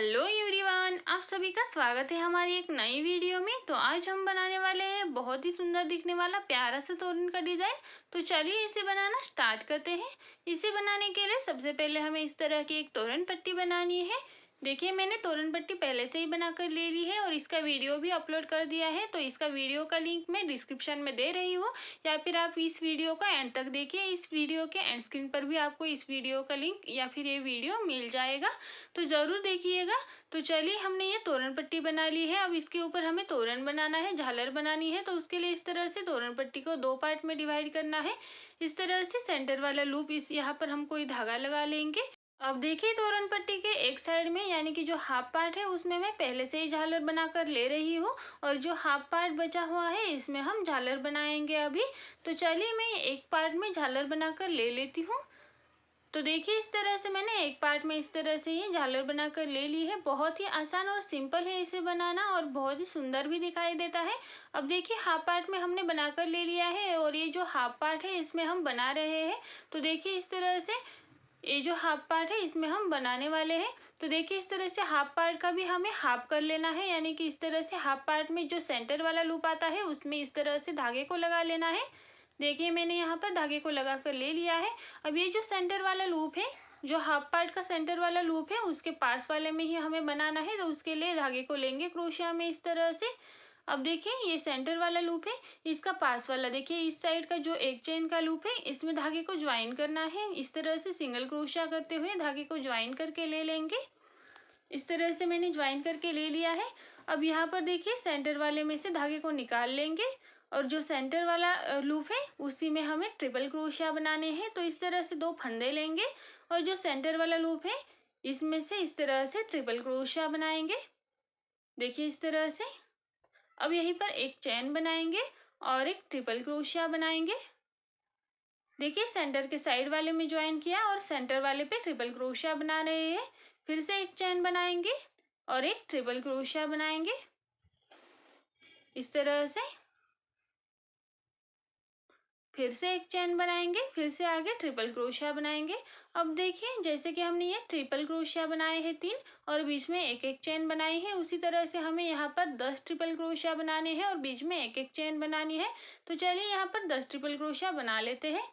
Hello everyone, आप सभी का स्वागत है हमारी एक नई वीडियो में। तो आज हम बनाने वाले हैं बहुत ही सुंदर दिखने वाला प्यारा सा तोरण का डिज़ाइन। तो चलिए इसे बनाना स्टार्ट करते हैं। इसे बनाने के लिए सबसे पहले हमें इस तरह की एक तोरण पट्टी बनानी है। देखिए, मैंने तोरण पट्टी पहले से ही बनाकर ले ली है और इसका वीडियो भी अपलोड कर दिया है। तो इसका वीडियो का लिंक मैं डिस्क्रिप्शन में दे रही हूँ, या फिर आप इस वीडियो का एंड तक देखिए। इस वीडियो के एंड स्क्रीन पर भी आपको इस वीडियो का लिंक या फिर ये वीडियो मिल जाएगा, तो ज़रूर देखिएगा। तो चलिए, हमने ये तोरण पट्टी बना ली है। अब इसके ऊपर हमें तोरण बनाना है, झालर बनानी है। तो उसके लिए इस तरह से तोरण पट्टी को दो पार्ट में डिवाइड करना है। इस तरह से सेंटर वाला लूप इस यहाँ पर हम कोई धागा लगा लेंगे। अब देखिए, तोरण पट्टी के एक साइड में यानी कि जो हाफ पार्ट है उसमें मैं पहले से ही झालर बनाकर ले रही हूँ, और जो हाफ पार्ट बचा हुआ है इसमें हम झालर बनाएंगे अभी। तो चलिए, मैं एक पार्ट में झालर बनाकर ले लेती हूँ। तो देखिए, इस तरह से मैंने एक पार्ट में इस तरह से ही झालर बनाकर ले ली है। बहुत ही आसान और सिंपल है इसे बनाना, और बहुत ही सुंदर भी दिखाई देता है। अब देखिए, हाफ पार्ट में हमने बनाकर ले लिया है, और ये जो हाफ पार्ट है इसमें हम बना रहे हैं। तो देखिए, इस तरह से ये जो हाफ पार्ट है इसमें हम बनाने वाले हैं। तो देखिए, इस तरह से हाफ पार्ट का भी हमें हाफ कर लेना है, यानी कि इस तरह से हाफ पार्ट में जो सेंटर वाला लूप आता है उसमें इस तरह से धागे को लगा लेना है। देखिए, मैंने यहाँ पर धागे को लगा कर ले लिया है। अब ये जो सेंटर वाला लूप है, जो हाफ पार्ट का सेंटर वाला लूप है, उसके पास वाले में ही हमें बनाना है। तो उसके लिए धागे को लेंगे क्रोशिया में इस तरह से। अब देखिए, ये सेंटर वाला लूप है, इसका पास वाला देखिए इस साइड का जो एक चेन का लूप है, इसमें धागे को ज्वाइन करना है। इस तरह से सिंगल क्रोशिया करते हुए धागे को ज्वाइन करके ले लेंगे। इस तरह से मैंने ज्वाइन करके ले लिया है। अब यहाँ पर देखिए, सेंटर वाले में से धागे को निकाल लेंगे, और जो सेंटर वाला लूप है उसी में हमें ट्रिपल क्रोशिया बनाने हैं। तो इस तरह से दो फंदे लेंगे, और जो सेंटर वाला लूप है इसमें से इस तरह से ट्रिपल क्रोशिया बनाएंगे। देखिए, इस तरह से। अब यहीं पर एक चेन बनाएंगे और एक ट्रिपल क्रोशिया बनाएंगे। देखिए, सेंटर के साइड वाले में ज्वाइन किया और सेंटर वाले पे ट्रिपल क्रोशिया बना रहे हैं। फिर से एक चेन बनाएंगे और एक ट्रिपल क्रोशिया बनाएंगे इस तरह से। फिर से एक चेन बनाएंगे, फिर से आगे ट्रिपल क्रोशिया बनाएंगे। अब देखिए, जैसे कि हमने ये ट्रिपल क्रोशिया बनाए हैं 3, और बीच में एक एक चेन बनाई है, उसी तरह से हमें यहाँ पर 10 ट्रिपल क्रोशिया बनाने हैं और बीच में एक एक चेन बनानी है। तो चलिए, यहाँ पर 10 ट्रिपल क्रोशिया बना लेते हैं।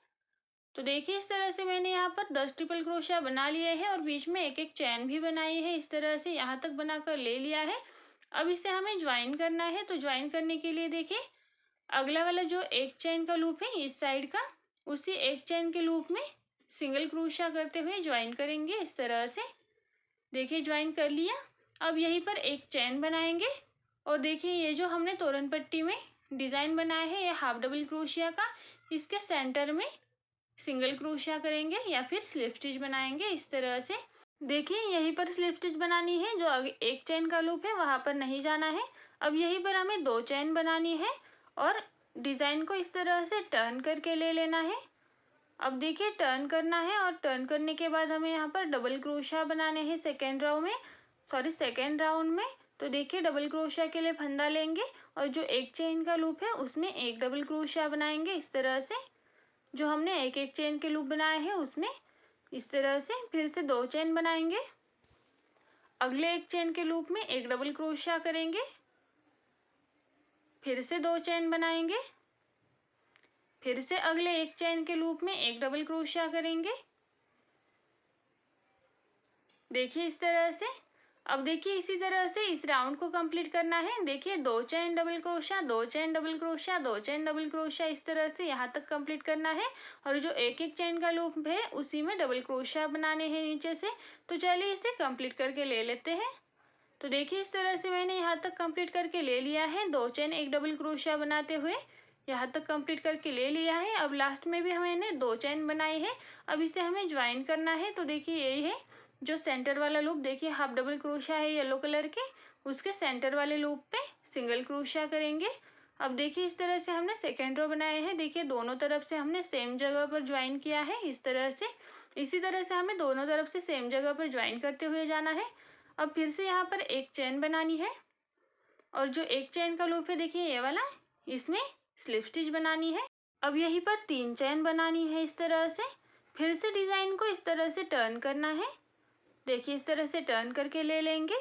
तो देखिए, इस तरह से मैंने यहाँ पर 10 ट्रिपल क्रोशिया बना लिए हैं, और बीच में एक एक चैन भी बनाई है। इस तरह से यहाँ तक बनाकर ले लिया है। अब इसे हमें ज्वाइन करना है। तो ज्वाइन करने के लिए देखिए, अगला वाला जो एक चेन का लूप है इस साइड का, उसी एक चेन के लूप में सिंगल क्रोशिया करते हुए ज्वाइन करेंगे इस तरह से। देखिए, ज्वाइन कर लिया। अब यहीं पर एक चेन बनाएंगे, और देखिए, ये जो हमने तोरण पट्टी में डिज़ाइन बनाया है ये हाफ डबल क्रोशिया का, इसके सेंटर में सिंगल क्रोशिया करेंगे या फिर स्लिप स्टिच बनाएंगे इस तरह से। देखिए, यहीं पर स्लिप स्टिच बनानी है, जो एक चेन का लूप है वहाँ पर नहीं जाना है। अब यहीं पर हमें 2 चेन बनानी है, और डिज़ाइन को इस तरह से टर्न करके ले लेना है। अब देखिए, टर्न करना है, और टर्न करने के बाद हमें यहाँ पर डबल क्रोशिया बनाने हैं सेकेंड राउंड में। तो देखिए, डबल क्रोशिया के लिए फंदा लेंगे, और जो एक चेन का लूप है उसमें एक डबल क्रोशिया बनाएंगे इस तरह से। जो हमने एक एक चेन के लूप बनाए हैं उसमें इस तरह से फिर से 2 चेन बनाएंगे। अगले एक चेन के लूप में एक डबल क्रोशिया करेंगे, फिर से 2 चेन बनाएंगे, फिर से अगले एक चेन के लूप में एक डबल क्रोशिया करेंगे। देखिए, इस तरह से। अब देखिए, इसी तरह से इस राउंड को कंप्लीट करना है। देखिए, 2 chain double crochet, 2 chain double crochet, 2 chain double crochet, इस तरह से यहाँ तक कंप्लीट करना है। और जो एक एक चेन का लूप है उसी में डबल क्रोशिया बनाने हैं नीचे से। तो चलिए, इसे कंप्लीट करके ले लेते हैं। तो देखिए, इस तरह से मैंने यहाँ तक कंप्लीट करके ले लिया है। 2 चेन एक डबल क्रोशिया बनाते हुए यहाँ तक कंप्लीट करके ले लिया है। अब लास्ट में भी मैंने 2 चेन बनाई है। अब इसे हमें ज्वाइन करना है। तो देखिए, यही है जो सेंटर वाला लूप, देखिए हाफ डबल क्रोशिया है येलो कलर के, उसके सेंटर वाले लूप पे सिंगल क्रोशिया करेंगे। अब देखिए, इस तरह से हमने सेकेंड रो बनाए हैं। देखिए, दोनों तरफ से हमने सेम जगह पर ज्वाइन किया है इस तरह से। इसी तरह से हमें दोनों तरफ से सेम जगह पर ज्वाइन करते हुए जाना है। अब फिर से यहाँ पर एक चेन बनानी है, और जो एक चेन का लूप है देखिए ये वाला, इसमें स्लिप स्टिच बनानी है। अब यहीं पर 3 चेन बनानी है इस तरह से। फिर से डिज़ाइन को इस तरह से टर्न करना है, देखिए इस तरह से टर्न करके ले लेंगे।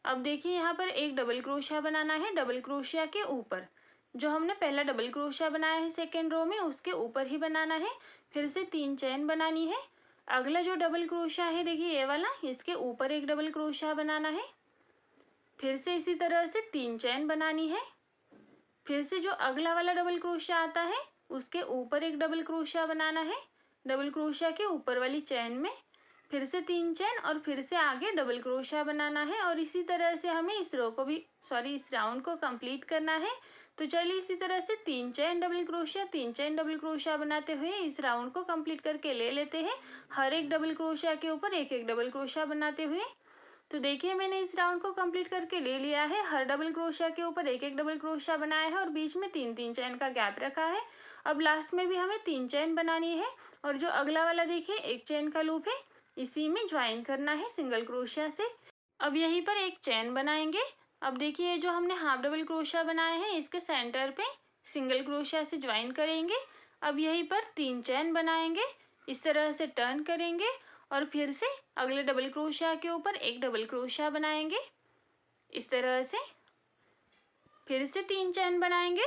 अब देखिए यहाँ पर एक डबल क्रोशिया बनाना है, डबल क्रोशिया के ऊपर जो हमने पहला डबल क्रोशिया बनाया है सेकेंड रो में उसके ऊपर ही बनाना है। फिर से 3 चेन बनानी है। अगला जो डबल क्रोशिया है देखिए ये वाला, इसके ऊपर एक डबल क्रोशिया बनाना है। फिर से इसी तरह से 3 चेन बनानी है। फिर से जो अगला वाला डबल क्रोशिया आता है उसके ऊपर एक डबल क्रोशिया बनाना है, डबल क्रोशिया के ऊपर वाली चेन में। फिर से 3 चेन और फिर से आगे डबल क्रोशिया बनाना है। और इसी तरह से हमें इस रो को भी इस राउंड को कंप्लीट करना है। तो चलिए इसी तरह से 3 chain double crochet, 3 chain double crochet बनाते हुए इस राउंड को कंप्लीट करके ले लेते हैं। हर एक डबल क्रोशिया के ऊपर एक एक डबल क्रोशिया बनाते हुए। तो देखिए मैंने इस राउंड को कंप्लीट करके ले लिया है। हर डबल क्रोशिया के ऊपर एक एक डबल क्रोशिया बनाया है और बीच में 3-3 चेन का गैप रखा है। अब लास्ट में भी हमें 3 चेन बनानी है। और जो अगला वाला देखिए एक चेन का लूप है, इसी में ज्वाइन करना है सिंगल क्रोशिया से। अब यहीं पर एक चेन बनाएंगे। अब देखिए जो हमने हाफ डबल क्रोशिया बनाए हैं इसके सेंटर पे सिंगल क्रोशिया से ज्वाइन करेंगे। अब यहीं पर 3 चेन बनाएंगे, इस तरह से टर्न करेंगे और फिर से अगले डबल क्रोशिया के ऊपर एक डबल क्रोशिया बनाएंगे इस तरह से। फिर से 3 चेन बनाएंगे,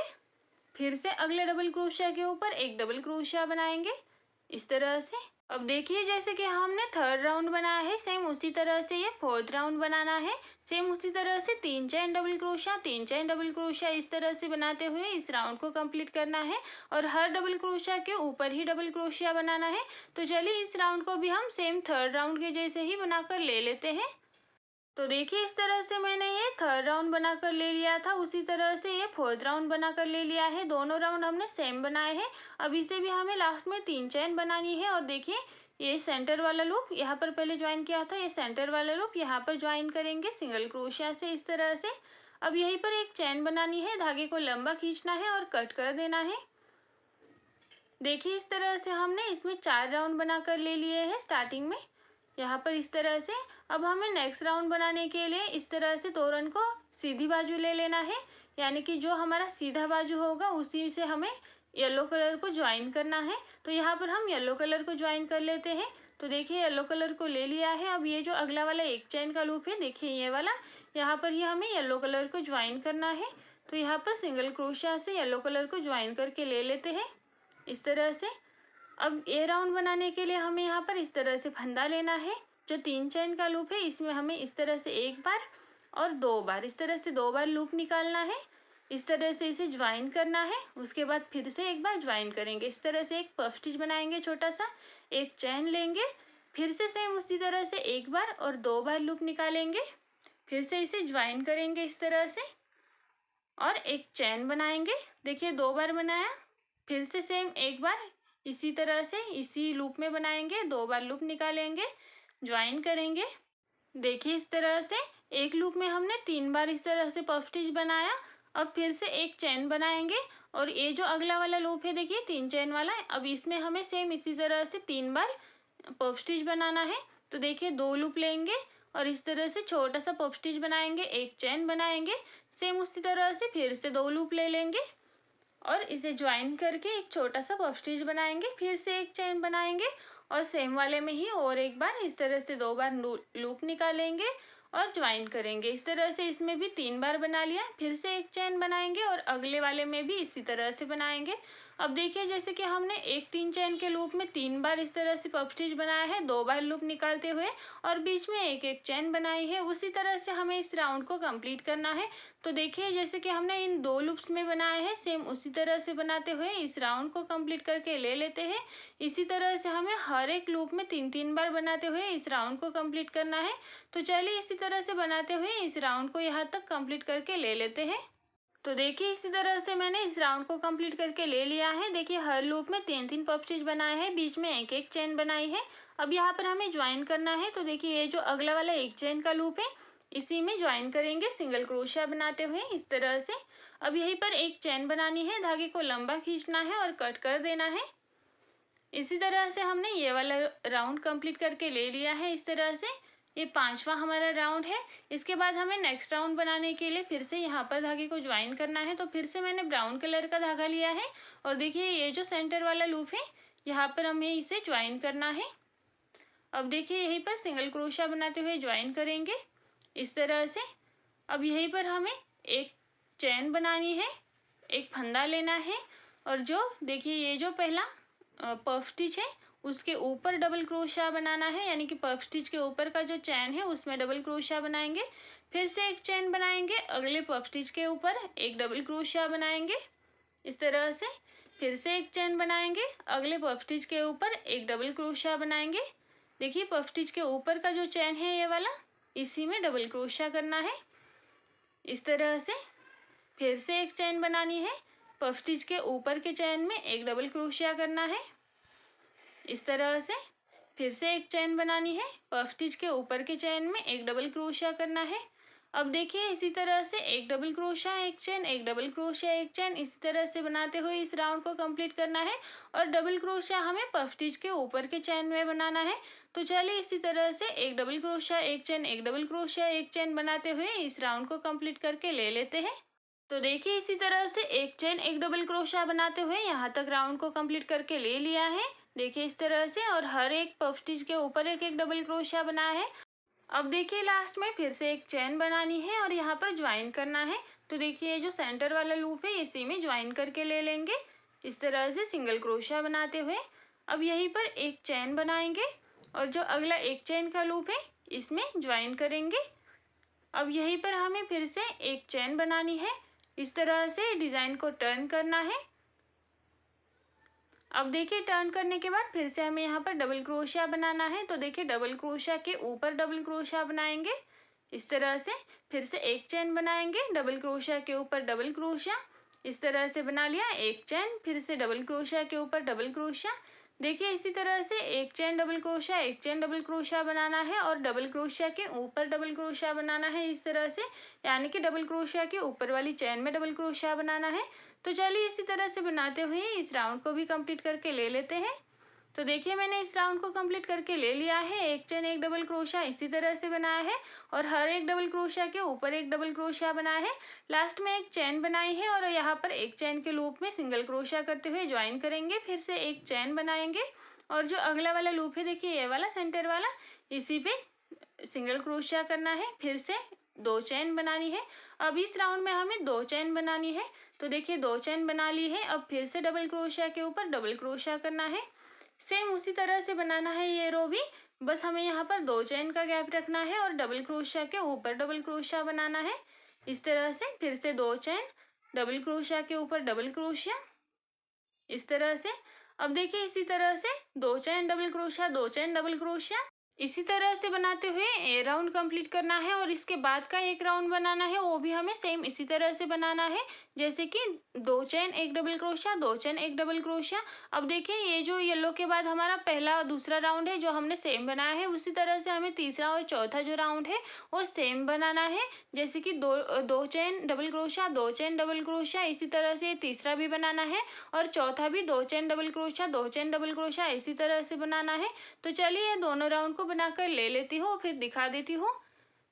फिर से अगले डबल क्रोशिया के ऊपर एक डबल क्रोशिया बनाएंगे इस तरह से। अब देखिए जैसे कि हमने थर्ड राउंड बनाया है सेम उसी तरह से ये फोर्थ राउंड बनाना है। सेम उसी तरह से 3 chain double crochet, 3 chain double crochet इस तरह से बनाते हुए इस राउंड को कंप्लीट करना है। और हर डबल क्रोशिया के ऊपर ही डबल क्रोशिया बनाना है। तो चलिए इस राउंड को भी हम सेम थर्ड राउंड के जैसे ही बनाकर ले लेते हैं। तो देखिए इस तरह से मैंने ये थर्ड राउंड बनाकर ले लिया था, उसी तरह से ये फोर्थ राउंड बनाकर ले लिया है। दोनों राउंड हमने सेम बनाए हैं। अब इसे भी हमें लास्ट में 3 चेन बनानी है। और देखिए ये सेंटर वाला लूप यहाँ पर पहले ज्वाइन किया था, ये सेंटर वाला लूप यहाँ पर ज्वाइन करेंगे सिंगल क्रोशिया से इस तरह से। अब यहीं पर एक चेन बनानी है, धागे को लंबा खींचना है और कट कर देना है। देखिए इस तरह से हमने इसमें 4 राउंड बनाकर ले लिए हैं स्टार्टिंग में यहाँ पर इस तरह से। अब हमें नेक्स्ट राउंड बनाने के लिए इस तरह से तोरन को सीधी बाजू ले लेना है, यानी कि जो हमारा सीधा बाजू होगा उसी से हमें येलो कलर को ज्वाइन करना है। तो यहाँ पर हम येलो कलर को ज्वाइन कर लेते हैं। तो देखिए येलो कलर को ले लिया है। अब ये जो अगला वाला एक चेन का लूप है देखिए ये वाला, यहाँ पर ही हमें येलो कलर को ज्वाइन करना है। तो यहाँ पर सिंगल क्रोशिया से येलो कलर को ज्वाइन करके ले लेते हैं इस तरह से। अब ये राउंड बनाने के लिए हमें यहाँ पर इस तरह से फंदा लेना है। जो 3 चेन का लूप है इसमें हमें इस तरह से एक बार और 2 बार इस तरह से 2 बार लूप निकालना है। इस तरह से इसे ज्वाइन करना है, उसके बाद फिर से एक बार ज्वाइन करेंगे इस तरह से। एक पफ स्टिच बनाएंगे छोटा सा, एक चेन लेंगे, फिर से सेम उसी तरह से एक बार और 2 बार लूप निकालेंगे, फिर से इसे ज्वाइन करेंगे इस तरह से और एक चेन बनाएंगे। देखिए 2 बार बनाया, फिर से सेम एक बार इसी तरह से इसी लूप में बनाएंगे, 2 बार लूप निकालेंगे, ज्वाइन करेंगे। देखिए इस तरह से एक लूप में हमने 3 बार इस तरह से पफ स्टिच बनाया। अब फिर से एक चेन बनाएंगे और ये जो अगला वाला लूप है देखिए 3 चेन वाला, अब इसमें हमें सेम इसी तरह से 3 बार पफ स्टिच बनाना है। तो देखिए 2 लूप लेंगे और इस तरह से छोटा सा पफ स्टिच बनाएंगे, एक चेन बनाएंगे, सेम उसी तरह से फिर से 2 लूप ले लेंगे और इसे ज्वाइन करके एक छोटा सा पफ स्टिच बनाएंगे, फिर से एक चेन बनाएंगे और सेम वाले में ही और एक बार इस तरह से 2 बार लूप निकालेंगे और ज्वाइन करेंगे इस तरह से। इसमें भी 3 बार बना लिया, फिर से एक चेन बनाएंगे और अगले वाले में भी इसी तरह से बनाएंगे। अब देखिए जैसे कि हमने एक 3 चेन के लूप में 3 बार इस तरह से पफ स्टिच बनाया है, 2 बार लूप निकालते हुए और बीच में एक एक चेन बनाई है, उसी तरह से हमें इस राउंड को कंप्लीट करना है। तो देखिए जैसे कि हमने इन 2 लूप्स में बनाया है सेम उसी तरह से बनाते हुए इस राउंड को कंप्लीट करके ले लेते हैं। इसी तरह से हमें हर एक लूप में 3-3 बार बनाते हुए इस राउंड को कंप्लीट करना है। तो चलिए इसी तरह से बनाते हुए इस राउंड को यहाँ तक कंप्लीट करके ले लेते हैं। तो देखिए इसी तरह से मैंने इस राउंड को कंप्लीट करके ले लिया है। देखिए हर लूप में 3-3 पफ स्टिच बनाए हैं, बीच में एक एक चेन बनाई है। अब यहाँ पर हमें ज्वाइन करना है। तो देखिए ये जो अगला वाला एक चेन का लूप है इसी में ज्वाइन करेंगे सिंगल क्रोशिया बनाते हुए इस तरह से। अब यहीं पर एक चेन बनानी है, धागे को लंबा खींचना है और कट कर देना है। इसी तरह से हमने ये वाला राउंड कंप्लीट करके ले लिया है इस तरह से। ये 5वां हमारा राउंड है। इसके बाद हमें नेक्स्ट राउंड बनाने के लिए फिर से यहाँ पर धागे को ज्वाइन करना है। तो फिर से मैंने ब्राउन कलर का धागा लिया है और देखिए ये जो सेंटर वाला लूप है यहाँ पर हमें इसे ज्वाइन करना है। अब देखिए यहीं पर सिंगल क्रोशिया बनाते हुए ज्वाइन करेंगे इस तरह से। अब यहीं पर हमें एक चैन बनानी है, एक फंदा लेना है और जो देखिए ये जो पहला पफ स्टिच है उसके ऊपर डबल क्रोशिया बनाना है, यानी कि पफ स्टिच के ऊपर का जो चैन है उसमें डबल क्रोशिया बनाएंगे। फिर से एक चैन बनाएंगे, अगले पफ स्टिच के ऊपर एक डबल क्रोशिया बनाएंगे इस तरह से। फिर से एक चैन बनाएंगे, अगले पफ स्टिच के ऊपर एक डबल क्रोशिया बनाएंगे। देखिए पफ स्टिच के ऊपर का जो चैन है ये वाला, इसी में डबल क्रोशिया करना है इस तरह से। फिर से एक चैन बनानी है, पफ स्टिच के ऊपर के चैन में एक डबल क्रोशिया करना है इस तरह से। फिर से एक चैन बनानी है, पफ स्टिच के ऊपर के चैन में एक डबल क्रोशिया करना है। अब देखिए इसी तरह से एक डबल क्रोशिया एक चैन, एक डबल क्रोशिया एक चैन, इसी तरह से बनाते हुए इस राउंड को कंप्लीट करना है। और डबल क्रोशिया हमें पफ स्टिच के ऊपर के चैन में बनाना है। तो चलिए इसी तरह से एक डबल क्रोशिया एक चैन, एक डबल क्रोशिया एक चैन बनाते हुए इस राउंड को कंप्लीट करके ले लेते हैं। तो देखिए इसी तरह से एक चैन एक डबल क्रोशिया बनाते हुए यहाँ तक राउंड को कंप्लीट करके ले लिया है। देखिए इस तरह से, और हर एक पफ स्टिच के ऊपर एक एक डबल क्रोशिया बनाया है। अब देखिए लास्ट में फिर से एक चैन बनानी है और यहाँ पर ज्वाइन करना है। तो देखिए जो सेंटर वाला लूप है इसी में ज्वाइन करके ले लेंगे इस तरह से सिंगल क्रोशिया बनाते हुए। अब यहीं पर एक चैन बनाएंगे और जो अगला एक चैन का लूप है इसमें ज्वाइन करेंगे। अब यहीं पर हमें फिर से एक चैन बनानी है, इस तरह से डिज़ाइन को टर्न करना है। अब देखिए टर्न करने के बाद फिर से हमें यहाँ पर डबल क्रोशिया बनाना है। तो देखिए डबल क्रोशिया के ऊपर डबल क्रोशिया बनाएंगे इस तरह से। फिर से एक चैन बनाएंगे, डबल क्रोशिया के ऊपर डबल क्रोशिया इस तरह से बना लिया। एक चैन, फिर से डबल क्रोशिया के ऊपर डबल क्रोशिया। देखिए इसी तरह से एक चैन डबल क्रोशिया एक चैन डबल क्रोशिया बनाना है और डबल क्रोशिया के ऊपर डबल क्रोशिया बनाना है इस तरह से, यानी कि डबल क्रोशिया के ऊपर वाली चैन में डबल क्रोशिया बनाना है। तो चलिए इसी तरह से बनाते हुए इस राउंड को भी कंप्लीट करके ले लेते हैं। तो देखिए मैंने इस राउंड को कंप्लीट करके ले लिया है। एक चैन एक डबल क्रोशिया इसी तरह से बनाया है और हर एक डबल क्रोशिया के ऊपर एक डबल क्रोशिया बनाया है। लास्ट में एक चैन बनाई है और यहाँ पर एक चैन के लूप में सिंगल क्रोशिया करते हुए ज्वाइन करेंगे। फिर से एक चैन बनाएंगे और जो अगला वाला लूप है देखिए ये वाला सेंटर वाला, इसी पे सिंगल क्रोशिया करना है। फिर से दो चैन बनानी है। अब इस राउंड में हमें दो चैन बनानी है। तो देखिए दो चैन बना ली है। अब फिर से डबल क्रोशिया के ऊपर डबल क्रोशिया करना है। सेम उसी तरह से बनाना है ये रो भी, बस हमें यहाँ पर दो चैन का गैप रखना है और डबल क्रोशिया के ऊपर डबल क्रोशिया बनाना है इस तरह से। फिर से दो चैन, डबल क्रोशिया के ऊपर डबल क्रोशिया इस तरह से। अब देखिए इसी तरह से दो चैन डबल क्रोशिया, दो चैन डबल क्रोशिया, इसी तरह से बनाते हुए ए राउंड कंप्लीट करना है। और इसके बाद का एक राउंड बनाना है, वो भी हमें सेम इसी तरह से बनाना है, जैसे कि दो चैन एक डबल क्रोशिया, दो चैन एक डबल क्रोशिया। अब देखिए ये जो येलो के बाद हमारा पहला और दूसरा राउंड है जो हमने सेम बनाया है, उसी तरह से हमें तीसरा और चौथा जो राउंड है वो सेम बनाना है, जैसे कि दो चैन डबल क्रोशिया, दो चैन डबल क्रोशिया, इसी तरह से तीसरा भी बनाना है और चौथा भी दो चैन डबल क्रोशिया, दो चैन डबल क्रोशिया, इसी तरह से बनाना है। तो चलिए दोनों राउंड को बनाकर ले लेती हूँ, फिर दिखा देती हूँ।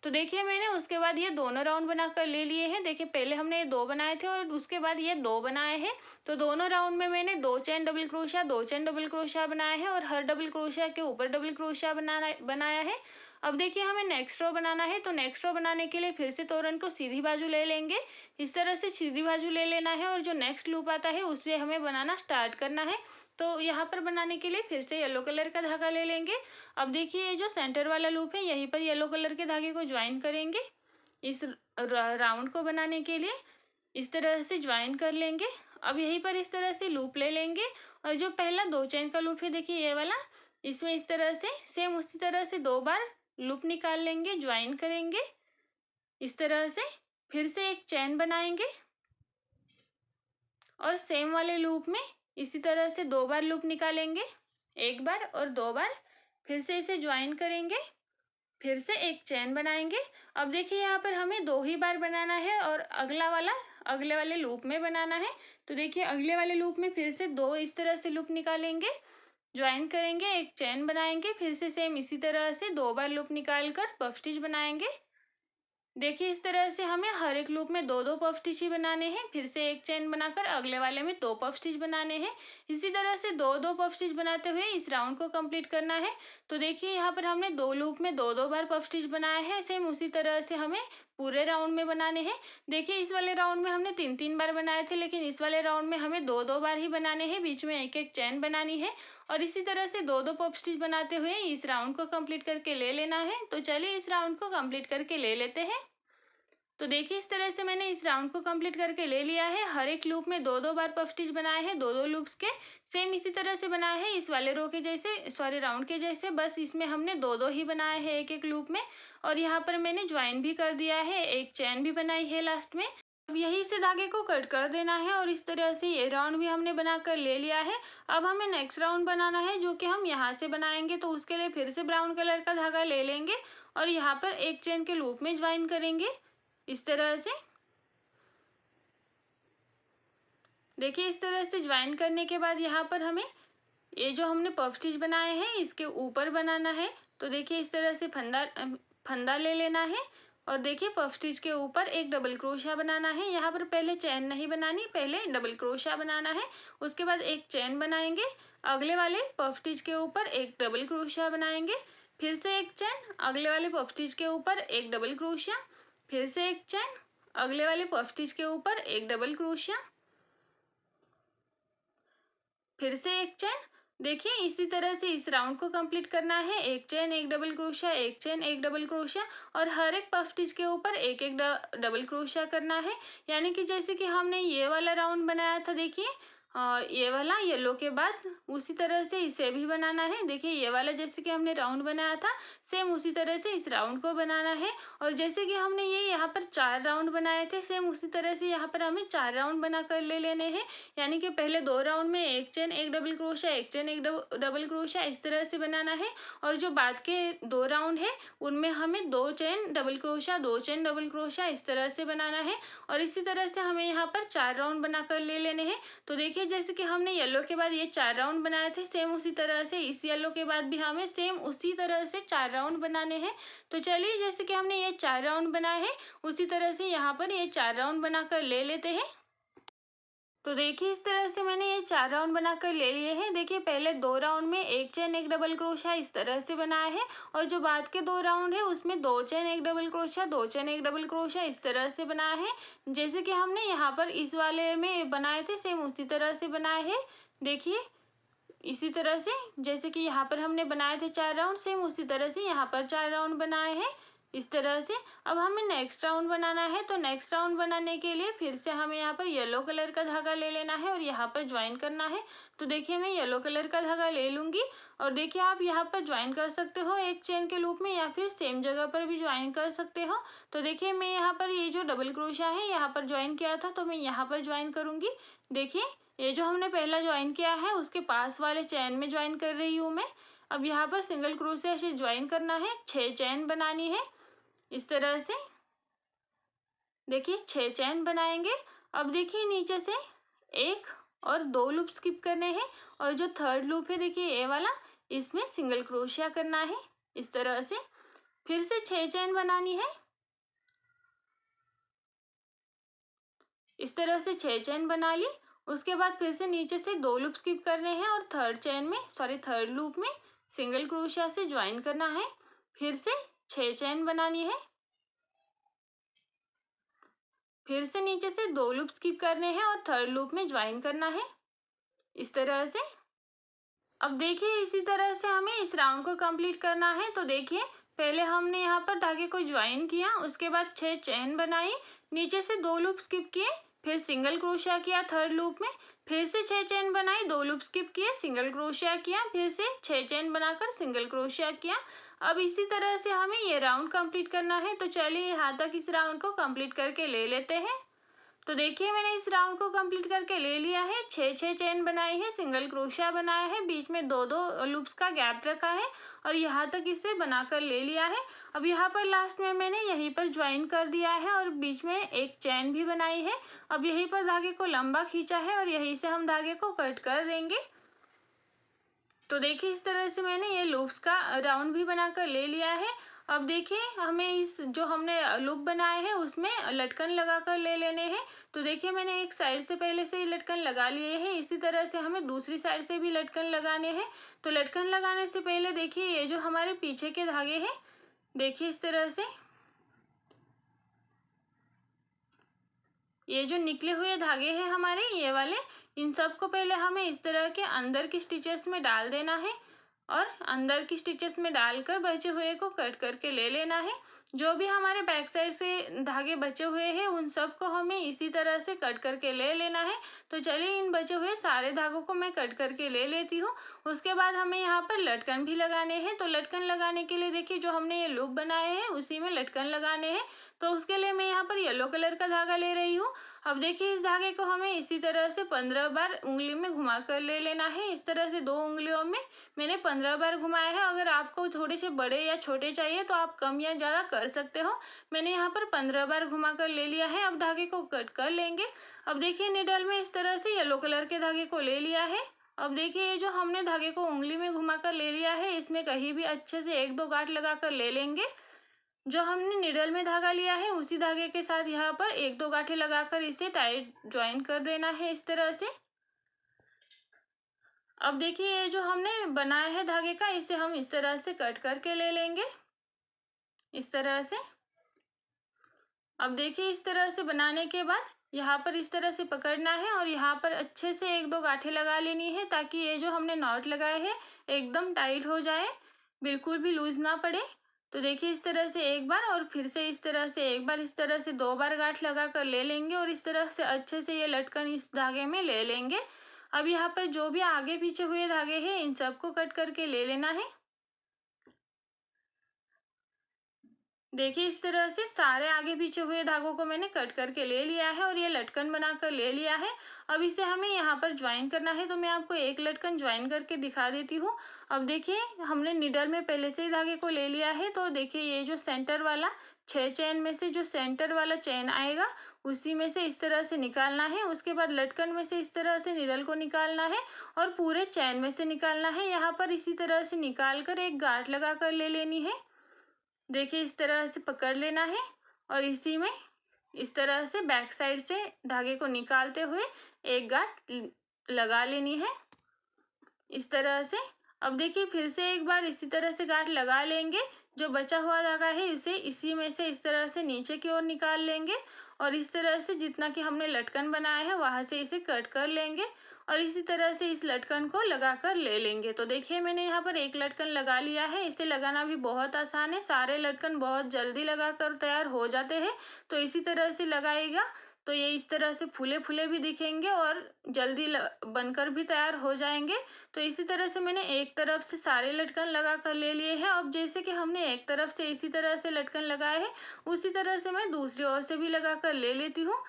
तो देखिए मैंने उसके बाद ये दोनों राउंड बनाकर ले लिए हैं। देखिए पहले हमने ये दो बनाए थे और उसके बाद ये दो बनाए हैं। तो दोनों राउंड में मैंने दो चैन डबल क्रोशिया, दो चैन डबल क्रोशिया बनाया है और हर डबल क्रोशिया के ऊपर डबल क्रोशिया बनाया है। अब देखिए हमें नेक्स्ट रो बनाना है। तो नेक्स्ट रो बनाने के लिए फिर से तोरन को सीधी बाजू ले लेंगे, इस तरह से सीधी बाजू ले लेना है और जो नेक्स्ट लूप आता है उससे हमें बनाना स्टार्ट करना है। तो यहाँ पर बनाने के लिए फिर से येलो कलर का धागा ले लेंगे। अब देखिए ये जो सेंटर वाला लूप है यहीं पर येलो कलर के धागे को ज्वाइन करेंगे इस राउंड को बनाने के लिए, इस तरह से ज्वाइन कर लेंगे। अब यहीं पर इस तरह से लूप ले लेंगे और जो पहला दो चैन का लूप है देखिए ये वाला, इसमें इस तरह से सेम उसी तरह से दो बार लूप निकाल लेंगे, ज्वाइन करेंगे इस तरह से। फिर से एक चैन बनाएंगे और सेम वाले लूप में इसी तरह से दो बार लूप निकालेंगे, एक बार और दो बार। फिर से इसे ज्वाइन करेंगे, फिर से एक चैन बनाएंगे। अब देखिए यहाँ पर हमें दो ही बार बनाना है और अगला वाला अगले वाले लूप में बनाना है। तो देखिए अगले वाले लूप में फिर से दो इस तरह से लूप निकालेंगे, ज्वाइन करेंगे, एक चैन बनाएंगे, फिर से सेम इसी तरह से दो बार लूप निकाल कर पफ स्टिच बनाएंगे। देखिए इस तरह से हमें हर एक लूप में दो दो पफ स्टिच ही बनाने हैं। फिर से एक चेन बनाकर अगले वाले में दो पफ स्टिच बनाने हैं। इसी तरह से दो दो पफ स्टिच बनाते हुए इस राउंड को कंप्लीट करना है। तो देखिए यहाँ पर हमने दो लूप में दो दो बार पफ स्टिच बनाया है। सेम उसी तरह से हमें पूरे राउंड में बनाने हैं। देखिए इस वाले राउंड में हमने तीन तीन बार बनाए थे, लेकिन इस वाले राउंड में हमें दो दो बार ही बनाने हैं। बीच में एक एक चैन बनानी है और इसी तरह से दो दो पफ स्टिच बनाते हुए इस राउंड को कंप्लीट करके ले लेना है। तो चलिए इस राउंड को कंप्लीट करके ले लेते हैं। तो देखिए इस तरह से मैंने इस राउंड को कंप्लीट करके ले लिया है। हर एक लूप में दो दो बार पफ स्टिच बनाए हैं, दो दो लूप्स के। सेम इसी तरह से बनाया है इस वाले रो के जैसे, सॉरी राउंड के जैसे, बस इसमें हमने दो दो ही बनाए हैं एक एक लूप में। और यहाँ पर मैंने ज्वाइन भी कर दिया है, एक चैन भी बनाई है लास्ट में। अब यही से धागे को कट कर देना है और इस तरह से ये राउंड भी हमने बनाकर ले लिया है। अब हमें नेक्स्ट राउंड बनाना है, जो कि हम यहाँ से बनाएंगे। तो उसके लिए फिर से ब्राउन कलर का धागा ले लेंगे और यहाँ पर एक चेन के लूप में ज्वाइन करेंगे इस तरह से। देखिए इस तरह से ज्वाइन करने के बाद यहाँ पर हमें ये जो हमने पफ स्टिच बनाए हैं इसके ऊपर बनाना है। तो देखिए इस तरह से फंदा ले लेना है और देखिए पफ स्टिच के ऊपर एक डबल क्रोशिया बनाना है। यहाँ पर पहले चैन नहीं बनानी, पहले डबल क्रोशिया बनाना है। उसके बाद एक चैन बनाएंगे, अगले वाले पफ स्टिच के ऊपर एक डबल क्रोशिया बनाएंगे, फिर से एक चैन, अगले वाले पफ स्टिच के ऊपर एक डबल क्रोशिया, फिर से एक चैन, अगले वाले पफ स्टिच के ऊपर एक डबल क्रोशिया, फिर से एक चैन। देखिए इसी तरह से इस राउंड को कंप्लीट करना है। एक चैन एक डबल क्रोशिया, एक चैन एक डबल क्रोशिया और हर एक पफ स्टिच के ऊपर एक एक डबल क्रोशिया करना है। यानी कि जैसे कि हमने ये वाला राउंड बनाया था, देखिए ये वाला येलो के बाद उसी तरह से इसे भी बनाना है। देखिए ये वाला जैसे कि हमने राउंड बनाया था, सेम उसी तरह से इस राउंड को बनाना है। और जैसे कि हमने ये यहाँ पर 4 राउंड बनाए थे, सेम उसी तरह से यहाँ पर हमें 4 राउंड बना कर ले लेने हैं। यानी कि पहले 2 राउंड में एक चेन एक डबल क्रोशिया, एक चेन एक डबल क्रोशिया, इस तरह से बनाना है। और जो बाद के 2 राउंड है उनमें हमें 2 chain double crochet, 2 chain double crochet, इस तरह से बनाना है। और इसी तरह से हमें यहाँ पर 4 राउंड बना कर ले लेने हैं। तो देखिए जैसे कि हमने येलो के बाद ये 4 राउंड बनाए थे, सेम उसी तरह से इस येलो के बाद भी हमें सेम उसी तरह से 4 राउंड बनाने हैं। तो चलिए जैसे कि हमने ये 4 राउंड बनाए हैं, उसी तरह से यहाँ पर ये 4 राउंड बनाकर ले लेते हैं। तो देखिए इस तरह से मैंने ये 4 राउंड बनाकर ले लिए हैं। देखिए पहले 2 राउंड में एक चेन एक डबल क्रोशिया इस तरह से बनाया है और जो बाद के 2 राउंड है उसमें 2 चेन एक डबल क्रोशिया, 2 चेन एक डबल क्रोशिया, इस तरह से बनाया है। जैसे कि हमने यहाँ पर इस वाले में बनाए थे, सेम उसी तरह से बनाए हैं। देखिए इसी तरह से जैसे कि यहाँ पर हमने बनाए थे 4 राउंड, सेम उसी तरह से यहाँ पर 4 राउंड बनाए हैं इस तरह से। अब हमें नेक्स्ट राउंड बनाना है। तो नेक्स्ट राउंड बनाने के लिए फिर से हमें यहाँ पर येलो कलर का धागा ले लेना है और यहाँ पर ज्वाइन करना है। तो देखिए मैं येलो कलर का धागा ले लूँगी और देखिए आप यहाँ पर ज्वाइन कर सकते हो एक चेन के लूप में, या फिर सेम जगह पर भी ज्वाइन कर सकते हो। तो देखिए मैं यहाँ पर ये जो डबल क्रोशिया है यहाँ पर ज्वाइन किया था, तो मैं यहाँ पर ज्वाइन करूँगी। देखिए ये जो हमने पहला ज्वाइन किया है उसके पास वाले चैन में ज्वाइन कर रही हूँ मैं। अब यहाँ पर सिंगल क्रोशिया से ज्वाइन करना है, 6 चैन बनानी है इस तरह से। देखिए 6 चैन बनाएंगे। अब देखिए नीचे से 1 और 2 लूप स्किप करने हैं और जो थर्ड लूप है देखिए ये वाला, इसमें सिंगल क्रोशिया करना है इस तरह से। फिर से 6 चैन बनानी है इस तरह से, 6 चैन बना ली। उसके बाद फिर से नीचे से 2 लूप स्किप करने हैं और थर्ड लूप में सिंगल क्रोशिया से ज्वाइन करना है। फिर से 6 चैन बनानी है, फिर से नीचे से 2 लूप स्किप करने हैं और थर्ड लूप में ज्वाइन करना है इस तरह से। अब देखिए इसी तरह से हमें इस राउंड को कंप्लीट करना है। तो देखिए पहले हमने यहाँ पर धागे को ज्वाइन किया, उसके बाद 6 चैन बनाई, नीचे से 2 लूप स्किप किए, फिर सिंगल क्रोशिया किया थर्ड लूप में, फिर से 6 चैन बनाई, 2 लूप स्किप किए, सिंगल क्रोशिया किया, फिर से 6 चैन बनाकर सिंगल क्रोशिया किया। अब इसी तरह से हमें ये राउंड कंप्लीट करना है। तो चलिए यहाँ तक इस राउंड को कंप्लीट करके ले लेते हैं। तो देखिए मैंने इस राउंड को कंप्लीट करके ले लिया है। 6 चेन बनाई है, सिंगल क्रोशिया बनाया है, बीच में 2 लूप्स का गैप रखा है और यहाँ तक इसे बनाकर ले लिया है। अब यहाँ पर लास्ट में मैंने यहीं पर ज्वाइन कर दिया है और बीच में एक चैन भी बनाई है। अब यहीं पर धागे को लंबा खींचा है और यहीं से हम धागे को कट कर देंगे। तो देखिए इस तरह से मैंने ये लूप्स का राउंड भी बनाकर ले लिया है। अब देखिए हमें इस जो हमने लूप बनाए हैं उसमें लटकन लगा कर ले लेने हैं। तो देखिए मैंने एक साइड से पहले से ही लटकन लगा लिए हैं, इसी तरह से हमें दूसरी साइड से भी लटकन लगाने हैं। तो लटकन लगाने से पहले देखिए ये जो हमारे पीछे के धागे हैं, देखिए इस तरह से ये जो निकले हुए धागे हैं हमारे ये वाले, इन सब को पहले हमें इस तरह के अंदर की स्टिचेस में डाल देना है और अंदर की स्टिचेस में डालकर बचे हुए को कट करके ले लेना है। जो भी हमारे बैक साइड से धागे बचे हुए हैं उन सब को हमें इसी तरह से कट करके ले लेना है। तो चलिए इन बचे हुए सारे धागों को मैं कट करके ले लेती हूँ। उसके बाद हमें यहाँ पर लटकन भी लगाने हैं। तो लटकन लगाने के लिए देखिए जो हमने ये लूप बनाए हैं उसी में लटकन लगाने हैं। तो उसके लिए मैं यहाँ पर येलो कलर का धागा ले रही हूँ। अब देखिए इस धागे को हमें इसी तरह से 15 बार उंगली में घुमा कर ले लेना है। इस तरह से 2 उंगलियों में मैंने 15 बार घुमाया है। अगर आपको थोड़े से बड़े या छोटे चाहिए तो आप कम या ज़्यादा कर सकते हो। मैंने यहाँ पर 15 बार घुमा कर ले लिया है। अब धागे को कट कर लेंगे। अब देखिए निडल में इस तरह से येलो कलर के धागे को ले लिया है। अब देखिए ये जो हमने धागे को उंगली में घुमा कर ले लिया है इसमें कहीं भी अच्छे से 1-2 गांठ लगा कर ले लेंगे। जो हमने निडल में धागा लिया है उसी धागे के साथ यहाँ पर 1-2 गांठें लगाकर इसे टाइट ज्वाइन कर देना है इस तरह से। अब देखिए ये जो हमने बनाया है धागे का इसे हम इस तरह से कट करके ले लेंगे, इस तरह से। अब देखिए इस तरह से बनाने के बाद यहाँ पर इस तरह से पकड़ना है और यहाँ पर अच्छे से 1-2 गांठें लगा लेनी है ताकि ये जो हमने नॉट लगाए हैं एकदम टाइट हो जाए, बिल्कुल भी लूज ना पड़े। तो देखिए इस तरह से एक बार और फिर से इस तरह से एक बार, इस तरह से 2 बार गांठ लगा कर ले लेंगे और इस तरह से अच्छे से ये लटकन इस धागे में ले लेंगे। अब यहाँ पर जो भी आगे पीछे हुए धागे हैं इन सबको कट करके ले लेना है। देखिए इस तरह से सारे आगे पीछे हुए धागों को मैंने कट करके ले लिया है और ये लटकन बनाकर ले लिया है। अब इसे हमें यहाँ पर ज्वाइन करना है। तो मैं आपको एक लटकन ज्वाइन करके दिखा देती हूँ। अब देखिए हमने निडल में पहले से ही धागे को ले लिया है। तो देखिए ये जो सेंटर वाला 6 चेन में से जो सेंटर वाला चेन आएगा उसी में से इस तरह से निकालना है। उसके बाद लटकन में से इस तरह से निडल को निकालना है और पूरे चेन में से निकालना है। यहाँ पर इसी तरह से निकाल कर एक गांठ लगा कर ले लेनी है। देखिए इस तरह से पकड़ लेना है और इसी में इस तरह से बैक साइड से धागे को निकालते हुए एक गांठ लगा लेनी है, इस तरह से। अब देखिए फिर से एक बार इसी तरह से गांठ लगा लेंगे। जो बचा हुआ धागा है इसे इसी में से इस तरह से नीचे की ओर निकाल लेंगे और इस तरह से जितना कि हमने लटकन बनाया है वहाँ से इसे कट कर लेंगे और इसी तरह से इस लटकन को लगा कर ले लेंगे। तो देखिए मैंने यहाँ पर एक लटकन लगा लिया है। इसे लगाना भी बहुत आसान है, सारे लटकन बहुत जल्दी लगा कर तैयार हो जाते हैं। तो इसी तरह से लगाएगा तो ये इस तरह से फूले फूले भी दिखेंगे और जल्दी बनकर भी तैयार हो जाएंगे। तो इसी तरह से मैंने एक तरफ से सारे लटकन लगा कर ले लिए हैं। अब जैसे कि हमने एक तरफ से इसी तरह से लटकन लगाए हैं उसी तरह से मैं दूसरी ओर से भी लगा कर ले लेती हूँ।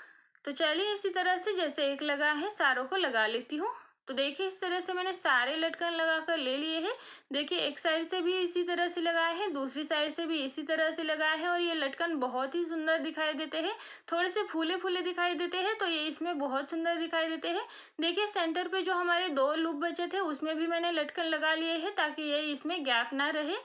तो चलिए इसी तरह से जैसे एक लगा है सारों को लगा लेती हूँ। तो देखिए इस तरह से मैंने सारे लटकन लगा कर ले लिए हैं। देखिए एक साइड से भी इसी तरह से लगाए हैं, दूसरी साइड से भी इसी तरह से लगाए हैं और ये लटकन बहुत ही सुंदर दिखाई देते हैं। थोड़े से फूले फूले दिखाई देते हैं तो ये इसमें बहुत सुंदर दिखाई देते हैं। देखिए सेंटर पे जो हमारे 2 लूप बचे थे उसमें भी मैंने लटकन लगा लिए हैं ताकि ये इसमें गैप ना रहे।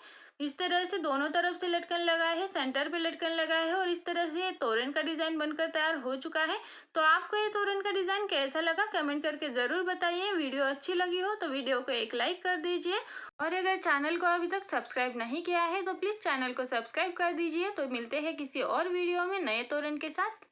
इस तरह से दोनों तरफ से लटकन लगाए है, सेंटर पे लटकन लगाए है और इस तरह से ये तोरण का डिज़ाइन बनकर तैयार हो चुका है। तो आपको ये तोरण का डिज़ाइन कैसा लगा कमेंट करके ज़रूर बताइए। वीडियो अच्छी लगी हो तो वीडियो को एक लाइक कर दीजिए और अगर चैनल को अभी तक सब्सक्राइब नहीं किया है तो प्लीज़ चैनल को सब्सक्राइब कर दीजिए। तो मिलते हैं किसी और वीडियो में नए तोरण के साथ।